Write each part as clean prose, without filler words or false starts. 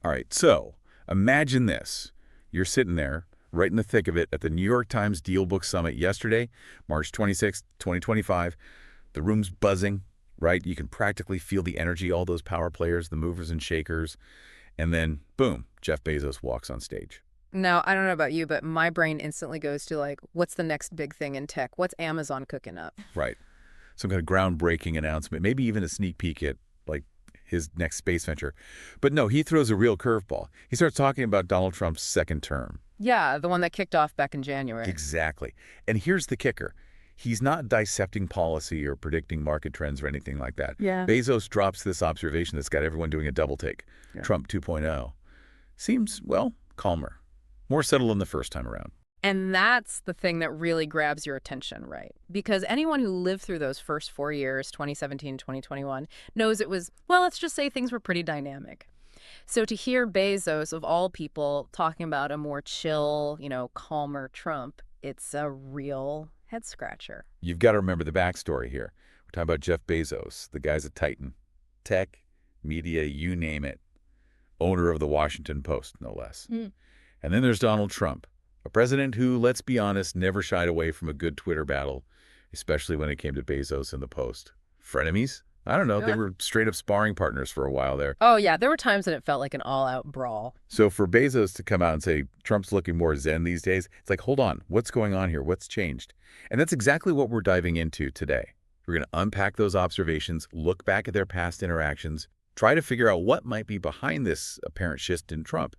All right, so imagine this. You're sitting there, right in the thick of it, at the New York Times DealBook Summit yesterday, March 26, 2025. The room's buzzing, right? You can practically feel the energy, all those power players, the movers and shakers. And then, boom, Jeff Bezos walks on stage. Now, I don't know about you, but my brain instantly goes to like, what's the next big thing in tech? What's Amazon cooking up? Right. Some kind of groundbreaking announcement, maybe even a sneak peek at, like, his next space venture. But no, he throws a real curveball. He starts talking about Donald Trump's second term. Yeah, the one that kicked off back in January. Exactly. And here's the kicker. He's not dissecting policy or predicting market trends or anything like that. Yeah. Bezos drops this observation that's got everyone doing a double take. Yeah. Trump 2.0. Seems, well, calmer. More settled than the first time around. And that's the thing that really grabs your attention, right? Because anyone who lived through those first 4 years, 2017, 2021, knows it was, well, let's just say things were pretty dynamic. So to hear Bezos, of all people, talking about a more chill, calmer Trump, it's a real head-scratcher. You've got to remember the backstory here. We're talking about Jeff Bezos. The guy's a titan. Tech, media, you name it. Owner of the Washington Post, no less. And then there's Donald Trump, a president who, let's be honest, never shied away from a good Twitter battle, especially when it came to Bezos and the Post. Frenemies? I don't know. They were straight-up sparring partners for a while there. Oh, yeah. There were times that it felt like an all-out brawl. So for Bezos to come out and say Trump's looking more zen these days, it's like, hold on, what's going on here? What's changed? And that's exactly what we're diving into today. We're going to unpack those observations, look back at their past interactions, try to figure out what might be behind this apparent shift in Trump,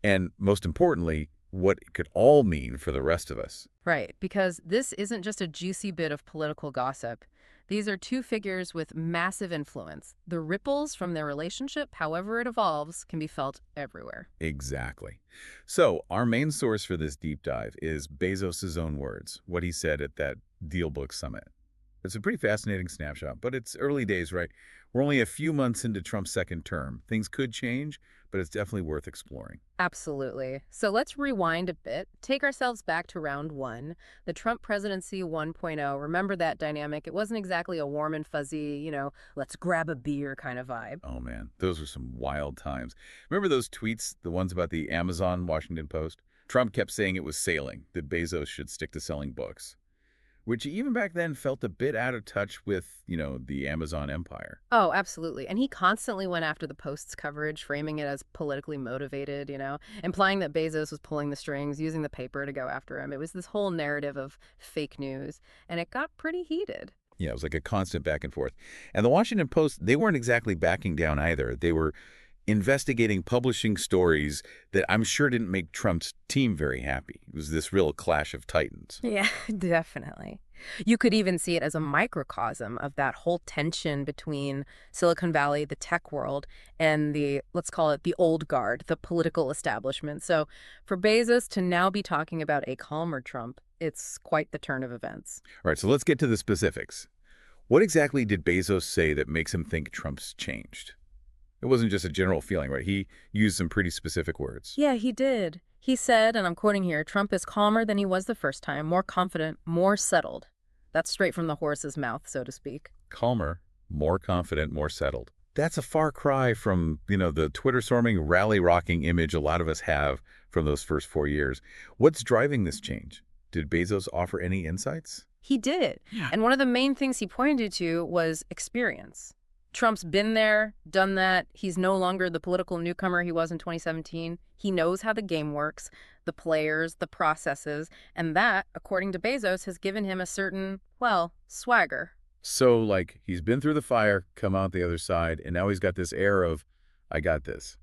and most importantly, what it could all mean for the rest of us. Right, because this isn't just a juicy bit of political gossip. These are two figures with massive influence. The ripples from their relationship, however it evolves, can be felt everywhere. Exactly. So our main source for this deep dive is Bezos' own words, what he said at that DealBook Summit. It's a pretty fascinating snapshot, but it's early days, right? We're only a few months into Trump's second term. Things could change, but it's definitely worth exploring. Absolutely. So let's rewind a bit, take ourselves back to round one, the Trump presidency 1.0. Remember that dynamic? It wasn't exactly a warm and fuzzy, let's grab a beer kind of vibe. Oh, man, those were some wild times. Remember those tweets, the ones about the Amazon Washington Post? Trump kept saying it was sailing, that Bezos should stick to selling books, which even back then felt a bit out of touch with, the Amazon empire. Oh, absolutely. And he constantly went after the Post's coverage, framing it as politically motivated, implying that Bezos was pulling the strings, using the paper to go after him. It was this whole narrative of fake news, and it got pretty heated. Yeah, it was like a constant back and forth. And the Washington Post, they weren't exactly backing down either. They were investigating, publishing stories that I'm sure didn't make Trump's team very happy. It was this real clash of titans. Yeah, definitely. You could even see it as a microcosm of that whole tension between Silicon Valley, the tech world, and let's call it the old guard, the political establishment. So for Bezos to now be talking about a calmer Trump, it's quite the turn of events. All right, so let's get to the specifics. What exactly did Bezos say that makes him think Trump's changed? It wasn't just a general feeling, right? He used some pretty specific words. Yeah, he did. He said, and I'm quoting here, Trump is calmer than he was the first time, more confident, more settled. That's straight from the horse's mouth, so to speak. Calmer, more confident, more settled. That's a far cry from, the Twitter-storming, rally-rocking image a lot of us have from those first 4 years. What's driving this change? Did Bezos offer any insights? He did. Yeah. And one of the main things he pointed to was experience. Trump's been there, done that. He's no longer the political newcomer he was in 2017. He knows how the game works, the players, the processes, and that, according to Bezos, has given him a certain, swagger. So, he's been through the fire, come out the other side, and now he's got this air of, I got this.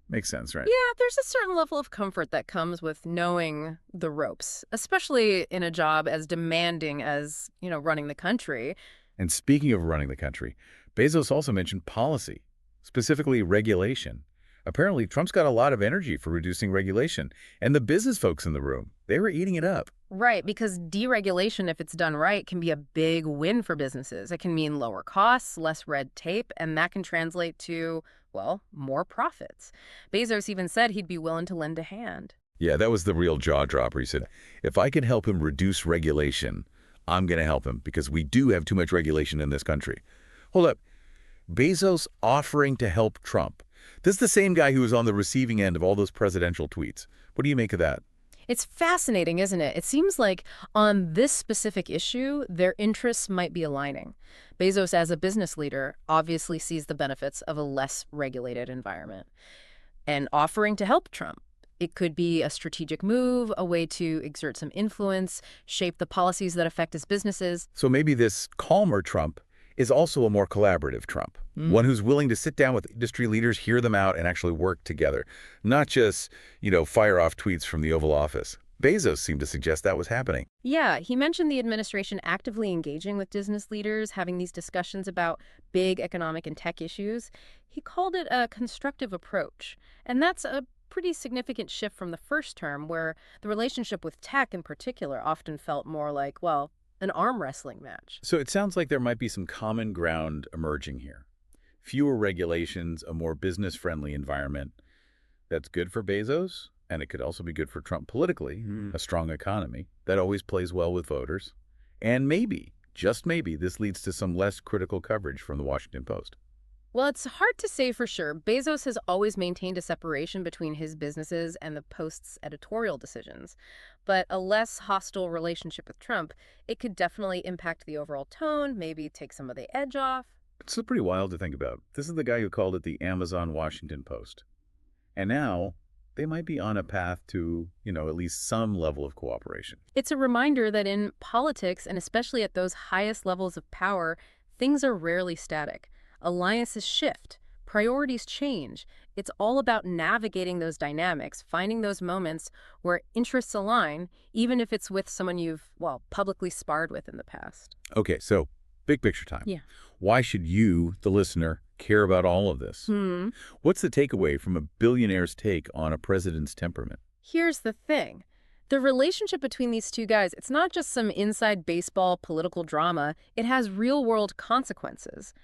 Makes sense, right? Yeah, there's a certain level of comfort that comes with knowing the ropes, especially in a job as demanding as, running the country. And speaking of running the country, Bezos also mentioned policy, specifically regulation. Apparently, Trump's got a lot of energy for reducing regulation, and the business folks in the room, they were eating it up. Right, because deregulation, if it's done right, can be a big win for businesses. It can mean lower costs, less red tape, and that can translate to, more profits. Bezos even said he'd be willing to lend a hand. Yeah, that was the real jaw dropper. He said, if I can help him reduce regulation, I'm going to help him because we do have too much regulation in this country. Hold up. Bezos offering to help Trump. This is the same guy who was on the receiving end of all those presidential tweets. What do you make of that? It's fascinating, isn't it? It seems like on this specific issue, their interests might be aligning. Bezos, as a business leader, obviously sees the benefits of a less regulated environment and offering to help Trump. It could be a strategic move, a way to exert some influence, shape the policies that affect his businesses. So maybe this calmer Trump is also a more collaborative Trump, one who's willing to sit down with industry leaders, hear them out, and actually work together, not just, fire off tweets from the Oval Office. Bezos seemed to suggest that was happening. Yeah, he mentioned the administration actively engaging with business leaders, having these discussions about big economic and tech issues. He called it a constructive approach. And that's a pretty significant shift from the first term, where the relationship with tech in particular often felt more like, well, an arm wrestling match. So it sounds like there might be some common ground emerging here. Fewer regulations, a more business-friendly environment. That's good for Bezos, and it could also be good for Trump politically, a strong economy. That always plays well with voters. And maybe, just maybe, this leads to some less critical coverage from the Washington Post. Well, it's hard to say for sure. Bezos has always maintained a separation between his businesses and the Post's editorial decisions. But a less hostile relationship with Trump, it could definitely impact the overall tone, maybe take some of the edge off. It's pretty wild to think about. This is the guy who called it the Amazon Washington Post. And now they might be on a path to, at least some level of cooperation. It's a reminder that in politics, and especially at those highest levels of power, things are rarely static. Alliances shift, priorities change. It's all about navigating those dynamics, finding those moments where interests align, even if it's with someone you've, publicly sparred with in the past. Okay, so big picture time. Yeah. Why should you, the listener, care about all of this? What's the takeaway from a billionaire's take on a president's temperament? Here's the thing. The relationship between these two guys, it's not just some inside baseball political drama. It has real-world consequences.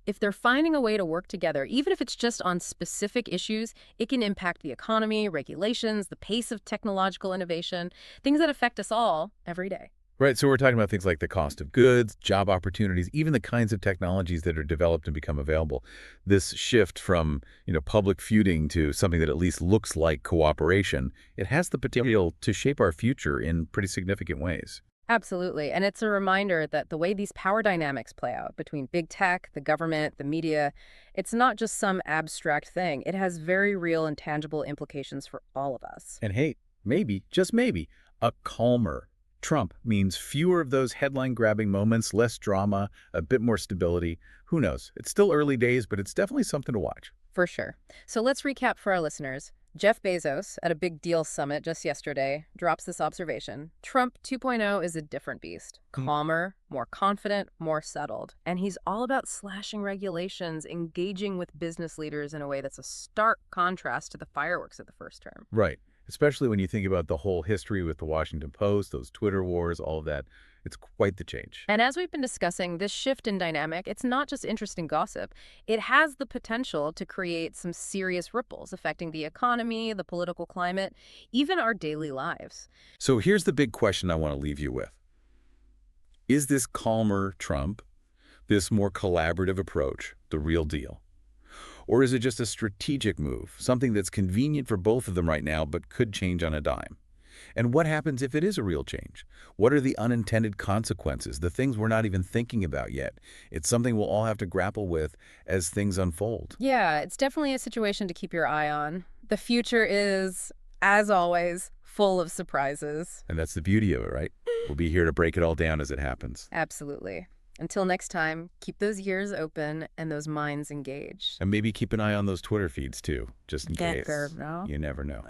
If they're finding a way to work together, even if it's just on specific issues, it can impact the economy, regulations, the pace of technological innovation, things that affect us all every day. Right, so we're talking about things like the cost of goods, job opportunities, even the kinds of technologies that are developed and become available. This shift from, public feuding to something that at least looks like cooperation, it has the potential to shape our future in pretty significant ways. Absolutely. And it's a reminder that the way these power dynamics play out between big tech, the government, the media, it's not just some abstract thing. It has very real and tangible implications for all of us. And hey, maybe, just maybe, a calmer Trump means fewer of those headline-grabbing moments, less drama, a bit more stability. Who knows? It's still early days, but it's definitely something to watch. For sure. So let's recap for our listeners. Jeff Bezos, at a big deal summit just yesterday, drops this observation. Trump 2.0 is a different beast. Calmer, more confident, more settled. And he's all about slashing regulations, engaging with business leaders in a way that's a stark contrast to the fireworks of the first term. Right. Especially when you think about the whole history with the Washington Post, those Twitter wars, all of that. It's quite the change. And as we've been discussing, this shift in dynamic, it's not just interesting gossip. It has the potential to create some serious ripples affecting the economy, the political climate, even our daily lives. So here's the big question I want to leave you with. Is this calmer Trump, this more collaborative approach, the real deal? Or is it just a strategic move, something that's convenient for both of them right now but could change on a dime? And what happens if it is a real change? What are the unintended consequences, the things we're not even thinking about yet? It's something we'll all have to grapple with as things unfold. Yeah, it's definitely a situation to keep your eye on. The future is, as always, full of surprises. And that's the beauty of it, right? We'll be here to break it all down as it happens. Absolutely. Until next time, keep those ears open and those minds engaged. And maybe keep an eye on those Twitter feeds, too, just in case. Never know. You never know.